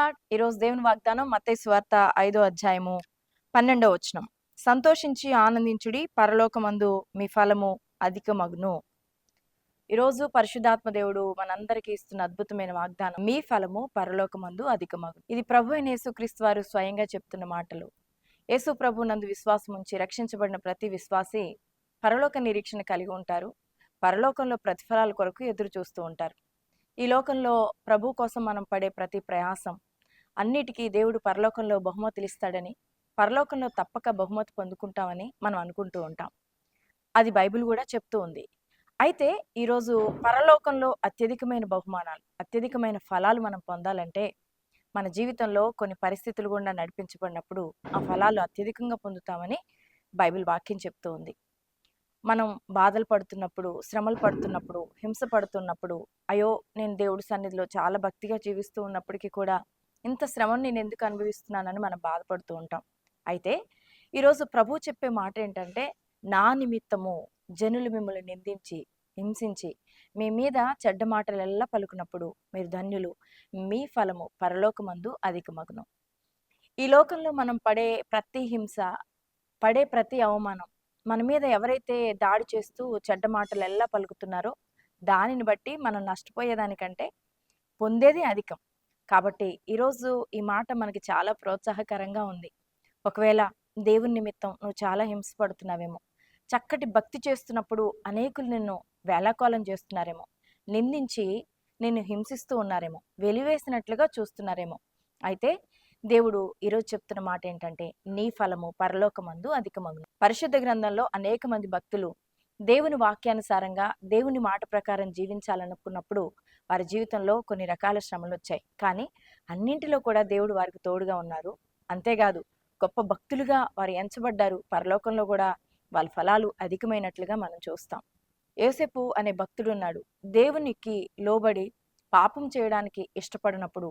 Lord. ఈరోజు దేవుని వాగ్దానం మత్తయి సువార్త 5వ అధ్యాయము 12వ వచనం. సంతోషించి ఆనందించుడి, పరలోకమందు మీ ఫలము అధికమగును. ఈరోజు పరిశుద్ధాత్మ దేవుడు మనందరికీ ఇస్తున్న అద్భుతమైన వాగ్దానం, మీ ఫలము పరలోకమందు అధికమగును. ఇది ప్రభు అయిన యేసుక్రీస్తు వారు స్వయంగా చెప్తున్న మాటలు. యేసు ప్రభు నందు విశ్వాసం ఉంచి రక్షించబడిన ప్రతి విశ్వాసి పరలోక నిరీక్షణ కలిగి ఉంటారు. పరలోకంలో ప్రతిఫలాల కొరకు ఎదురు చూస్తూ ఉంటారు. ఈ లోకంలో ప్రభు కోసం మనం పడే ప్రతి ప్రయాసం అన్నిటికీ దేవుడు పరలోకంలో బహుమతులు ఇస్తాడని, పరలోకంలో తప్పక బహుమతి పొందుకుంటామని మనం అనుకుంటూ ఉంటాం. అది బైబిల్ కూడా చెప్తూ ఉంది. అయితే ఈరోజు పరలోకంలో అత్యధికమైన బహుమానాలు, అత్యధికమైన ఫలాలు మనం పొందాలంటే మన జీవితంలో కొన్ని పరిస్థితులు గుండా నడిపించబడినప్పుడు ఆ ఫలాలు అత్యధికంగా పొందుతామని బైబిల్ వాక్యం చెప్తూ ఉంది. మనం బాధలు పడుతున్నప్పుడు, శ్రమలు పడుతున్నప్పుడు, హింస పడుతున్నప్పుడు, అయ్యో నేను దేవుడి సన్నిధిలో చాలా భక్తిగా జీవిస్తూ ఉన్నప్పటికీ కూడా ఇంత శ్రమను నేను ఎందుకు అనుభవిస్తున్నానని మనం బాధపడుతూ ఉంటాం. అయితే ఈరోజు ప్రభు చెప్పే మాట ఏంటంటే, నా నిమిత్తము జనులు మిమ్మల్ని నిందించి హింసించి మీ మీద చెడ్డ మాటలెల్లా పలుకున్నప్పుడు మీరు ధన్యులు, మీ ఫలము పరలోకమందు అధికమగును. ఈ లోకంలో మనం పడే ప్రతి హింస, పడే ప్రతి అవమానం, మన మీద ఎవరైతే దాడి చేస్తూ చెడ్డ మాటలెల్లా పలుకుతున్నారో దానిని బట్టి మనం నష్టపోయేదానికంటే పొందేది అధికం. కాబట్టి ఈరోజు ఈ మాట మనకి చాలా ప్రోత్సాహకరంగా ఉంది. ఒకవేళ దేవుని నిమిత్తం నువ్వు చాలా హింసపడుతున్నావేమో, చక్కటి భక్తి చేస్తున్నప్పుడు అనేకులు నిన్ను వేళాకోళం చేస్తున్నారేమో, నిందించి నిన్ను హింసిస్తూ ఉన్నారేమో, వెలివేసినట్లుగా చూస్తున్నారేమో. అయితే దేవుడు ఈరోజు చెప్తున్న మాట ఏంటంటే, నీ ఫలము పరలోకమందు అధికమగును. పరిశుద్ధ గ్రంథంలో అనేక మంది భక్తులు దేవుని వాక్యానుసారంగా దేవుని మాట ప్రకారం జీవించాలనుకున్నప్పుడు వారి జీవితంలో కొన్ని రకాల శ్రమలు వచ్చాయి. కానీ అన్నింటిలో కూడా దేవుడు వారికి తోడుగా ఉన్నారు. అంతేకాదు గొప్ప భక్తులుగా వారు ఎంచబడ్డారు. పరలోకంలో కూడా వాళ్ళ ఫలాలు అధికమైనట్లుగా మనం చూస్తాం. యోసేపు అనే భక్తుడు ఉన్నాడు. దేవునికి లోబడి పాపం చేయడానికి ఇష్టపడినప్పుడు,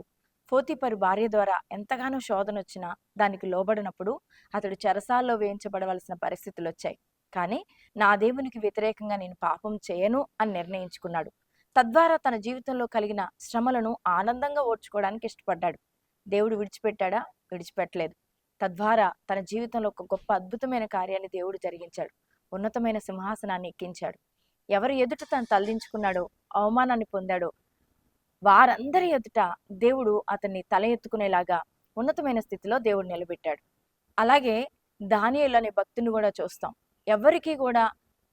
పోతీఫరు భార్య ద్వారా ఎంతగానో శోధన వచ్చినా దానికి లోబడినప్పుడు అతడు చెరసాల్లో వేయించబడవలసిన పరిస్థితులు వచ్చాయి. కానీ నా దేవునికి వ్యతిరేకంగా నేను పాపం చేయను అని నిర్ణయించుకున్నాడు. తద్వారా తన జీవితంలో కలిగిన శ్రమలను ఆనందంగా ఓర్చుకోవడానికి ఇష్టపడ్డాడు. దేవుడు విడిచిపెట్టాడా? విడిచిపెట్టలేదు. తద్వారా తన జీవితంలో ఒక గొప్ప అద్భుతమైన కార్యాన్ని దేవుడు జరిగించాడు. ఉన్నతమైన సింహాసనాన్ని ఎక్కించాడు. ఎవరి ఎదుట తను తలదించుకున్నాడో, అవమానాన్ని పొందాడో వారందరి ఎదుట దేవుడు అతన్ని తల ఎత్తుకునేలాగా ఉన్నతమైన స్థితిలో దేవుడు నిలబెట్టాడు. అలాగే దానియేలు అనే భక్తుని కూడా చూస్తాం. ఎవరికి కూడా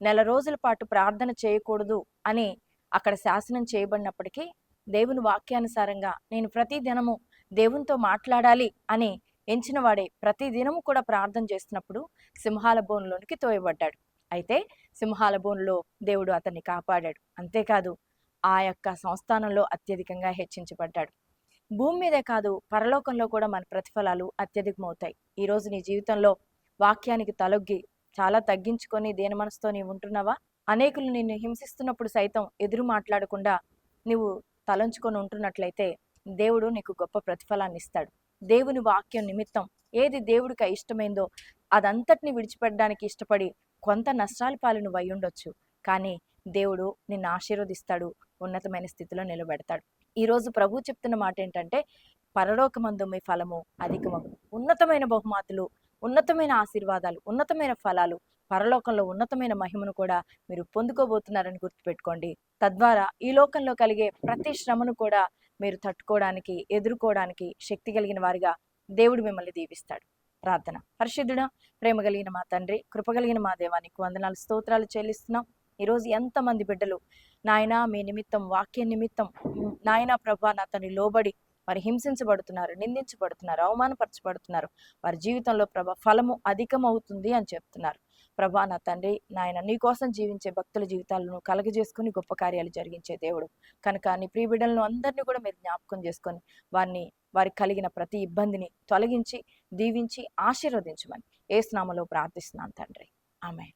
నెల రోజుల పాటు ప్రార్థన చేయకూడదు అని అక్కడ శాసనం చేయబడినప్పటికీ దేవుని వాక్యానుసారంగా నేను ప్రతి దినము దేవునితో మాట్లాడాలి అని ఎంచిన వాడే ప్రతి దినము కూడా ప్రార్థన చేస్తున్నప్పుడు సింహాల బోనులోనికి తోయబడ్డాడు. అయితే సింహాల బోనులో దేవుడు అతన్ని కాపాడాడు. అంతేకాదు ఆ యొక్క సంస్థానంలో అత్యధికంగా హెచ్చించబడ్డాడు. భూమి మీదే కాదు, పరలోకంలో కూడా మన ప్రతిఫలాలు అత్యధికమవుతాయి. ఈరోజు నీ జీవితంలో వాక్యానికి తలొగ్గి చాలా తగ్గించుకొని దేని మనసుతో నీవు ఉంటున్నావా? అనేకులు నిన్ను హింసిస్తున్నప్పుడు సైతం ఎదురు మాట్లాడకుండా నువ్వు తలంచుకొని ఉంటున్నట్లయితే దేవుడు నీకు గొప్ప ప్రతిఫలాన్ని ఇస్తాడు. దేవుని వాక్యం నిమిత్తం ఏది దేవుడికి ఇష్టమైందో అదంతటిని విడిచిపెట్టడానికి ఇష్టపడి కొంత నష్టాల పాలు నువ్వు అయి ఉండొచ్చు. కానీ దేవుడు నిన్ను ఆశీర్వదిస్తాడు, ఉన్నతమైన స్థితిలో నిలబెడతాడు. ఈరోజు ప్రభు చెప్తున్న మాట ఏంటంటే, పరలోకమందు మీ ఫలము అధికమగును. ఉన్నతమైన బహుమాతులు, ఉన్నతమైన ఆశీర్వాదాలు, ఉన్నతమైన ఫలాలు, పరలోకంలో ఉన్నతమైన మహిమను కూడా మీరు పొందుకోబోతున్నారని గుర్తుపెట్టుకోండి. తద్వారా ఈ లోకంలో కలిగే ప్రతి శ్రమను కూడా మీరు తట్టుకోవడానికి, ఎదుర్కోవడానికి శక్తి కలిగిన వారిగా దేవుడు మిమ్మల్ని దీవిస్తాడు. ప్రార్థన. పరిశుద్ధుడా, ప్రేమ కలిగిన మా తండ్రి, కృపగలిగిన మా దేవానికి వందనాలు, స్తోత్రాలు చెల్లిస్తున్నాం. ఈరోజు ఎంతమంది బిడ్డలు నాయనా మీ నిమిత్తం, వాక్య నిమిత్తం నాయనా ప్రభా నా తండ్రి లోబడి వారు హింసించబడుతున్నారు, నిందించబడుతున్నారు, అవమానపరచబడుతున్నారు. వారి జీవితంలో ప్రభా ఫలము అధికమవుతుంది అని చెప్తున్నారు. ప్రభా నా తండ్రి నాయన నీ కోసం జీవించే భక్తుల జీవితాలను కలగజేసుకుని గొప్ప కార్యాలు జరిగించే దేవుడు కనుక నీ ప్రియ బిడ్డలను అందరినీ కూడా మీరు జ్ఞాపకం చేసుకొని వారికి కలిగిన ప్రతి ఇబ్బందిని తొలగించి దీవించి ఆశీర్వదించమని యేసు నామములో ప్రార్థిస్తున్నాను తండ్రి. ఆమేన్.